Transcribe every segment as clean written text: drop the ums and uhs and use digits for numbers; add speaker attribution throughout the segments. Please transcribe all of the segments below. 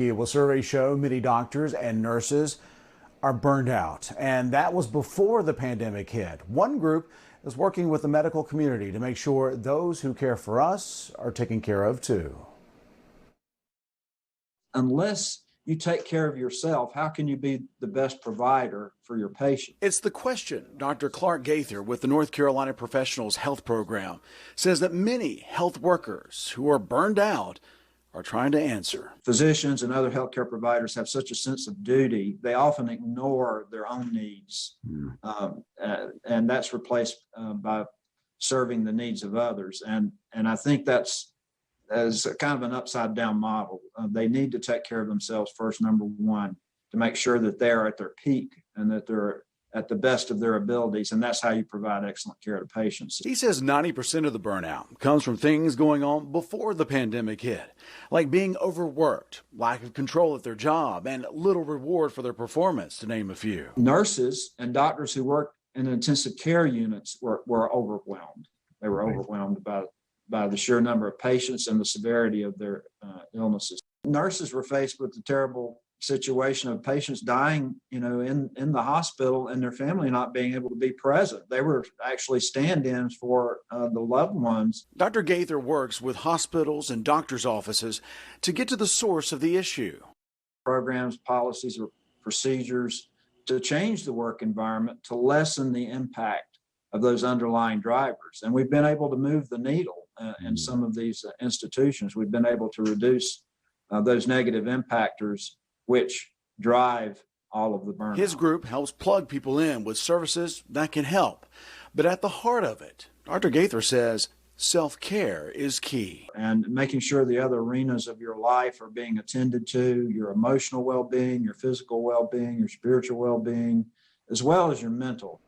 Speaker 1: Well, surveys show many doctors and nurses are burned out, and that was before the pandemic hit. One group is working with the medical community to make sure those who care for us are taken care of too.
Speaker 2: Unless you take care of yourself, how can you be the best provider for your patient?
Speaker 3: It's the question Dr. Clark Gaither with the North Carolina Professionals Health Program says that many health workers who are burned out are trying to answer.
Speaker 2: Physicians and other healthcare providers have such a sense of duty, they often ignore their own needs. And that's replaced by serving the needs of others. And I think that's as kind of an upside down model. They need to take care of themselves first, number one, to make sure that they're at their peak and that they're at the best of their abilities, and that's how you provide excellent care to patients.
Speaker 3: He says 90% of the burnout comes from things going on before the pandemic hit, like being overworked, lack of control at their job, and little reward for their performance, to name a few.
Speaker 2: Nurses and doctors who work in intensive care units were overwhelmed. They were overwhelmed by the sheer number of patients and the severity of their illnesses. Nurses were faced with the terrible situation of patients dying, in the hospital and their family not being able to be present. They were actually stand-ins for the loved ones.
Speaker 3: Dr. Gaither works with hospitals and doctors' offices to get to the source of the issue.
Speaker 2: Programs, policies, or procedures to change the work environment to lessen the impact of those underlying drivers. And we've been able to move the needle in some of these institutions. We've been able to reduce those negative impactors which drive all of the burnout.
Speaker 3: His group helps plug people in with services that can help. But at the heart of it, Dr. Gaither says self-care is key.
Speaker 2: And making sure the other arenas of your life are being attended to, your emotional well-being, your physical well-being, your spiritual well-being, as well as your mental.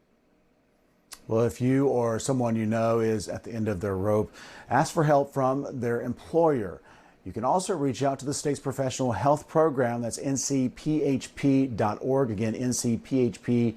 Speaker 1: Well, if you or someone you know is at the end of their rope, ask for help from their employer. You can also reach out to the state's professional health program. That's ncphp.org. Again, ncphp.org.